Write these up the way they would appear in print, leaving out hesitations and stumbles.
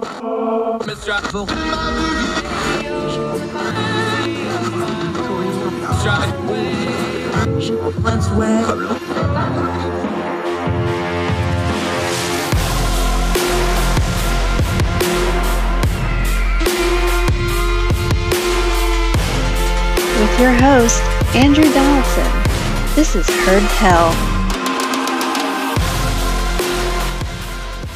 With your host, Andrew Donaldson. This is Heard Tell.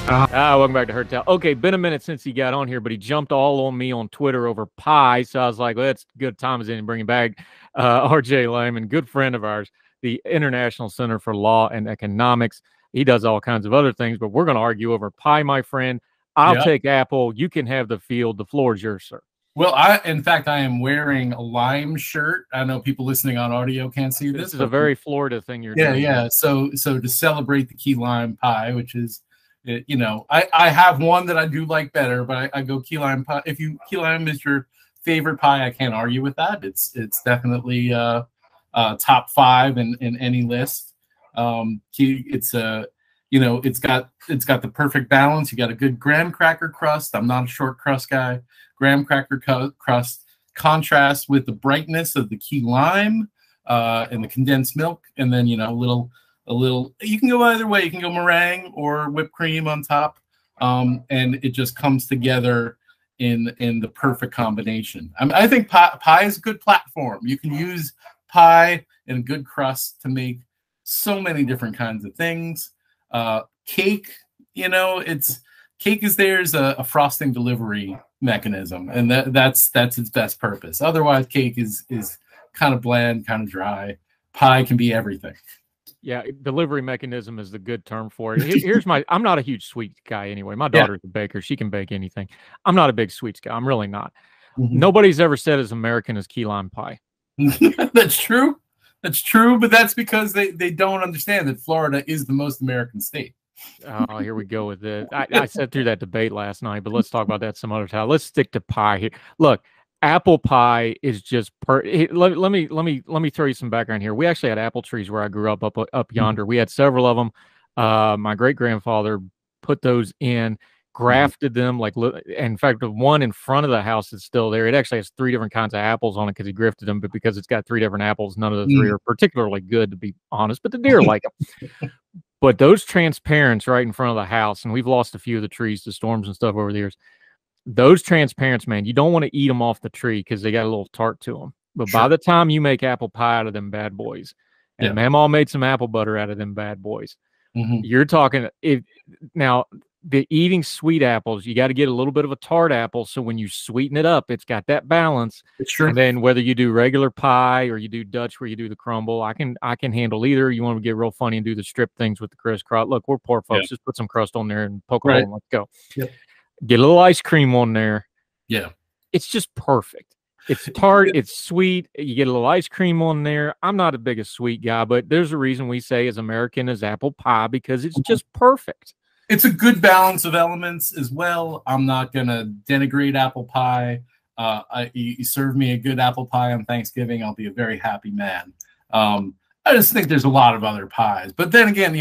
Welcome back to Heard Tell. Okay, been a minute since he got on here, but he jumped all on me on Twitter over pie, so I was like, well, that's good time as in and bring him back. RJ Lehmann, good friend of ours, the International Center for Law and Economics. He does all kinds of other things, but we're going to argue over pie, my friend. I'll take apple. You can have the field. The floor is yours, sir. Well, in fact, I am wearing a lime shirt. I know people listening on audio can't see this. This is a very Florida thing you're doing. Yeah. So to celebrate the key lime pie, which is, you know, I have one that I do like better, but I go key lime pie. If key lime is your favorite pie, I can't argue with that. It's definitely top 5 in any list. It's got the perfect balance. You got a good graham cracker crust. I'm not a short crust guy. Graham cracker crust contrast with the brightness of the key lime and the condensed milk, and then a little. You can go either way. You can go meringue or whipped cream on top, and it just comes together in the perfect combination. I think pie is a good platform. You can use pie and a good crust to make so many different kinds of things. Cake, cake is there's a frosting delivery mechanism, and that's its best purpose. Otherwise, cake is kind of bland, kind of dry. Pie can be everything. Yeah, delivery mechanism is the good term for it. Here's I'm not a huge sweets guy anyway. My daughter's a baker. She can bake anything. I'm not a big sweets guy. I'm really not. Mm-hmm. Nobody's ever said as American as key lime pie. That's true. That's true, but that's because they don't understand that Florida is the most American state. Oh, here we go with it. I sat through that debate last night, but let's talk about that some other time. Let's stick to pie here. Look, apple pie is just let me throw you some background here. We actually had apple trees where I grew up yonder. We had several of them. My great grandfather put those in, grafted them. In fact, the one in front of the house is still there. It actually has 3 different kinds of apples on it because he grafted them, but because it's got 3 different apples, none of the 3 are particularly good, to be honest. But the deer like them. But those transparents right in front of the house, and we've lost a few of the trees to storms and stuff over the years. Those transparents, man, you don't want to eat them off the tree because they got a little tart to them. But by the time you make apple pie out of them bad boys, and Mamaw made some apple butter out of them bad boys, you're talking now. The eating sweet apples, you got to get a little bit of a tart apple. So when you sweeten it up, it's got that balance. And then whether you do regular pie or you do Dutch where you do the crumble, I can handle either. You want to get real funny and do the strip things with the crisscross. Look, we're poor folks. Just put some crust on there and poke a hole and let's go. Get a little ice cream on there. Yeah. It's just perfect. It's tart. It's sweet. You get a little ice cream on there. I'm not a biggest sweet guy, but there's a reason we say as American as apple pie because it's just perfect. It's a good balance of elements as well. I'm not going to denigrate apple pie. You serve me a good apple pie on Thanksgiving, I'll be a very happy man. I just think there's a lot of other pies. But then again,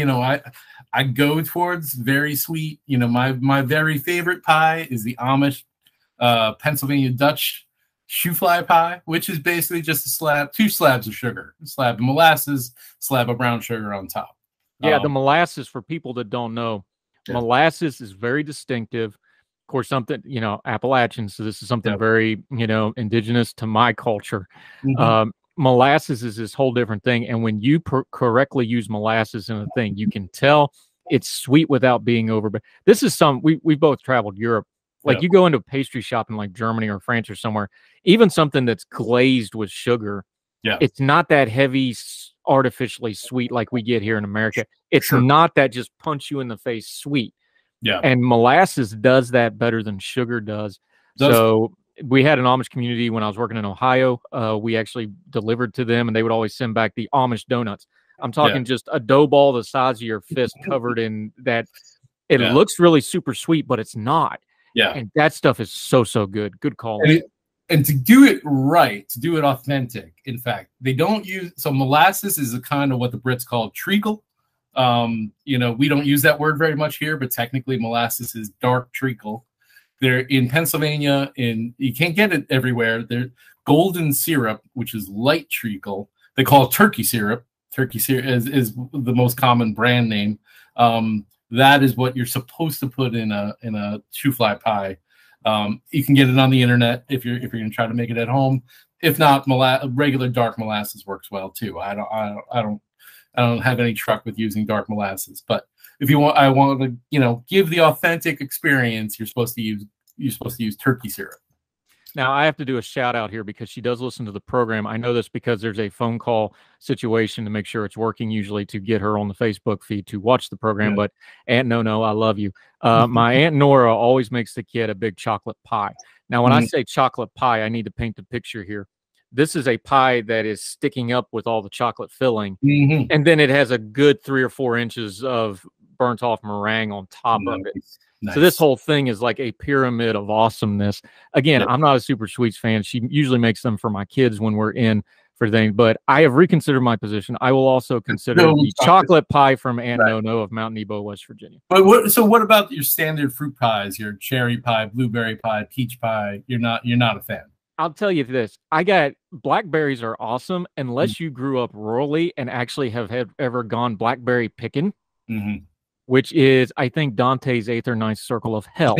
I go towards very sweet. My very favorite pie is the Amish Pennsylvania Dutch Schoofly pie, which is basically just 2 slabs of sugar, a slab of molasses, slab of brown sugar on top. Yeah, the molasses, for people that don't know, molasses is very distinctive. Of course, something, Appalachian, so this is something very, indigenous to my culture. Molasses is this whole different thing. And when you correctly use molasses in a thing, you can tell it's sweet without being over. But this is we both traveled Europe. Like you go into a pastry shop in like Germany or France or somewhere, even something that's glazed with sugar, it's not that heavy, artificially sweet like we get here in America. It's not that just punch you in the face sweet. And molasses does that better than sugar does. So we had an Amish community when I was working in Ohio. We actually delivered to them, and they would always send back the Amish donuts. I'm talking just a dough ball the size of your fist covered in that. It looks really super sweet, but it's not. And that stuff is so good. Good call. And to do it right, to do it authentic, in fact, they don't use, so molasses is a kind of what the Brits call treacle. We don't use that word very much here, but technically molasses is dark treacle. They're in Pennsylvania, you can't get it everywhere. They're golden syrup, which is light treacle. They call it turkey syrup. Turkey syrup is the most common brand name. That is what you're supposed to put in a shoofly pie. You can get it on the internet if you're going to try to make it at home. If not, regular dark molasses works well too. I don't have any truck with using dark molasses, but if you want, I want to give the authentic experience. You're supposed to use turkey syrup. Now, I have to do a shout out here because she does listen to the program. I know this because there's a phone call situation to make sure it's working, usually to get her on the Facebook feed to watch the program. Yeah. But Aunt No, I love you. My Aunt Nora always makes the kid a big chocolate pie. Now, when I say chocolate pie, I need to paint the picture here. This is a pie that is sticking up with all the chocolate filling. And then it has a good 3 or 4 inches of burnt off meringue on top of it. Nice. So this whole thing is like a pyramid of awesomeness. Again, I'm not a super sweets fan. She usually makes them for my kids when we're in for things, but I have reconsidered my position. I will also consider the chocolate pie from Aunt No of Mount Nebo, West Virginia. But what about your standard fruit pies? Your cherry pie, blueberry pie, peach pie? You're not a fan. I'll tell you this. Blackberries are awesome unless you grew up rurally and actually have ever gone blackberry picking. Which is, I think, Dante's 8th or 9th circle of hell.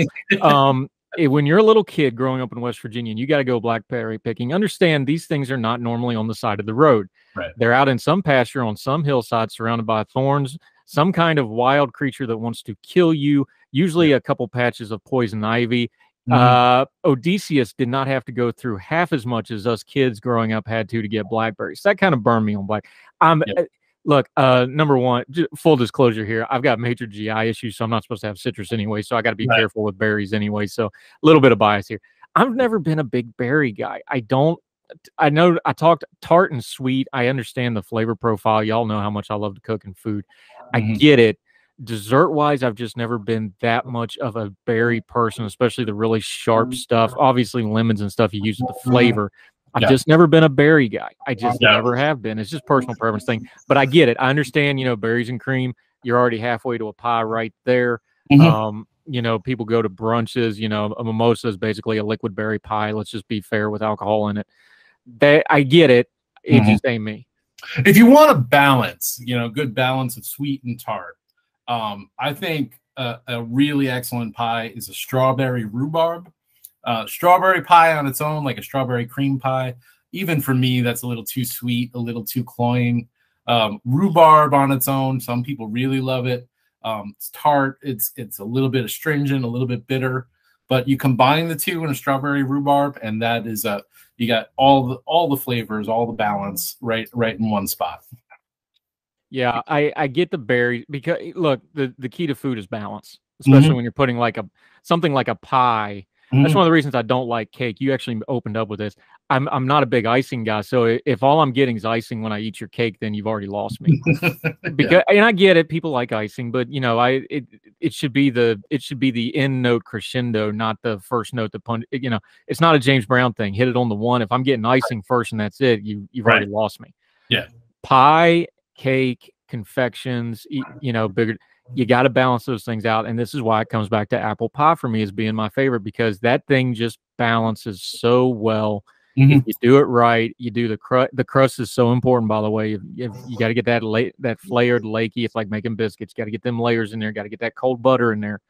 When you're a little kid growing up in West Virginia and you got to go blackberry picking, understand these things are not normally on the side of the road. Right. They're out in some pasture on some hillside surrounded by thorns, some kind of wild creature that wants to kill you, usually a couple patches of poison ivy. Odysseus did not have to go through half as much as us kids growing up had to get blackberries. That kind of burned me on black. Look, number one, full disclosure here,'ve got major GI issues, so I'm not supposed to have citrus anyway, so I got to be careful with berries anyway, so a little bit of bias here. I've never been a big berry guy. I know I talked tart and sweet. I understand the flavor profile. Y'all know how much I love to cook and food. I get it. Dessert-wise, I've just never been that much of a berry person, especially the really sharp stuff. Obviously, lemons and stuff you use with the flavor. I've just never been a berry guy. I just never have been. It's just personal preference thing. But I get it. I understand, berries and cream, you're already halfway to a pie right there. People go to brunches, a mimosa is basically a liquid berry pie. Let's just be fair with alcohol in it. I get it. It just ain't me. If you want a balance, good balance of sweet and tart, I think a really excellent pie is a strawberry rhubarb. Strawberry pie on its own, like a strawberry cream pie, even for me, that's a little too sweet, a little too cloying. Rhubarb on its own, some people really love it. It's tart, it's a little bit astringent, a little bit bitter, but you combine the two in a strawberry rhubarb, and that is you got all the flavors, all the balance right in one spot. Yeah, I get the berry because look, the key to food is balance, especially when you're putting something like a pie. That's one of the reasons I don't like cake. You actually opened up with this. I'm not a big icing guy, so if all I'm getting is icing when I eat your cake, then you've already lost me. And I get it, people like icing, but it should be the end note crescendo, not the first note. It's not a James Brown thing. Hit it on the one. If I'm getting icing first and that's it, you've already lost me. Yeah, pie, cake, confections, bigger. You got to balance those things out. And this is why it comes back to apple pie for me as being my favorite, because that thing just balances so well. If you do it right, you do the crust. The crust is so important, by the way. You got to get that flared lakey. It's like making biscuits. Got to get them layers in there. Got to get that cold butter in there.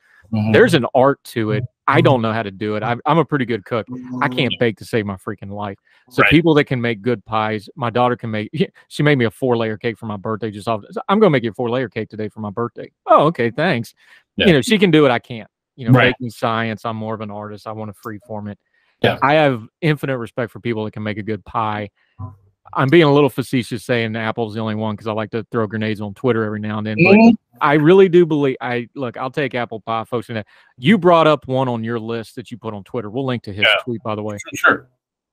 There's an art to it. I don't know how to do it. I'm a pretty good cook. I can't bake to save my freaking life. So people that can make good pies, my daughter can make. She made me a 4-layer cake for my birthday. I'm going to make you a 4-layer cake today for my birthday. Oh, okay, thanks. She can do it. I can't. Baking science. I'm more of an artist. I want to free form it. Yeah. I have infinite respect for people that can make a good pie. I'm being a little facetious saying Apple's the only one because I like to throw grenades on Twitter every now and then. But I really do believe I'll take apple pie, folks. You brought up one on your list that you put on Twitter. We'll link to his tweet, by the way. Sure.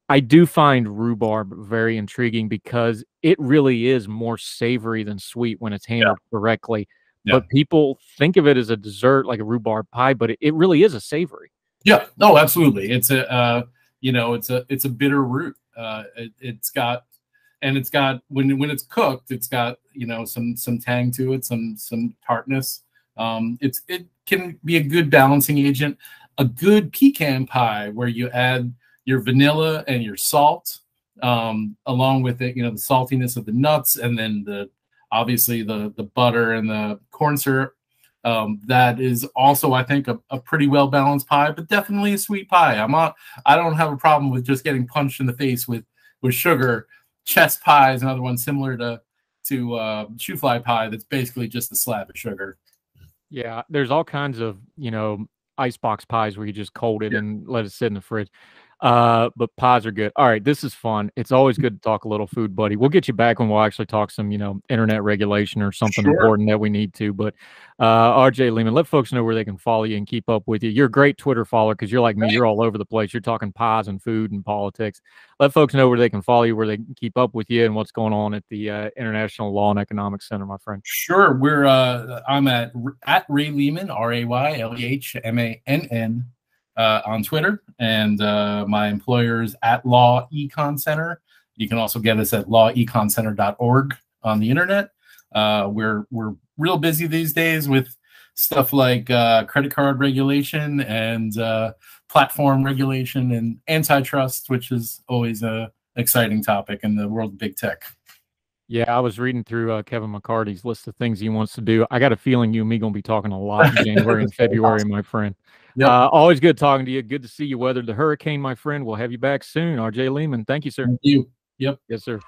I do find rhubarb very intriguing because it really is more savory than sweet when it's handled correctly. Yeah. But people think of it as a dessert, like a rhubarb pie, but it really is a savory. Yeah, no, absolutely. It's it's a bitter root. It's got when it's cooked, it's got some tang to it, some tartness. It can be a good balancing agent. a good pecan pie where you add your vanilla and your salt, along with it, the saltiness of the nuts, and then obviously the butter and the corn syrup. That is also, I think, a pretty well balanced pie, but definitely a sweet pie. I don't have a problem with just getting punched in the face with sugar. Chess pie is another one similar to Schoofly pie. That's basically just a slab of sugar. Yeah, there's all kinds of icebox pies where you just cold it and let it sit in the fridge. But pies are good. All right, this is fun. It's always good to talk a little food, buddy. We'll get you back when we'll actually talk some, internet regulation or something important that we need to. But RJ Lehmann, let folks know where they can follow you and keep up with you. You're a great Twitter follower because you're like me. You're all over the place. You're talking pies and food and politics. Let folks know where they can follow you, where they can keep up with you, and what's going on at the International Law and Economics Center, my friend. Sure. I'm at Ray Lehmann, RayLehmann, on Twitter, and my employer is at Law Econ Center. You can also get us at laweconcenter.org on the internet. We're real busy these days with stuff like credit card regulation and platform regulation and antitrust, which is always a exciting topic in the world of big tech. Yeah, I was reading through Kevin McCarty's list of things he wants to do. I got a feeling you and me going to be talking a lot in January and February, awesome. My friend. Yep. Always good talking to you. Good to see you weathered the hurricane, my friend. We'll have you back soon. RJ Lehmann, thank you, sir. Thank you. Yep. Yes, sir.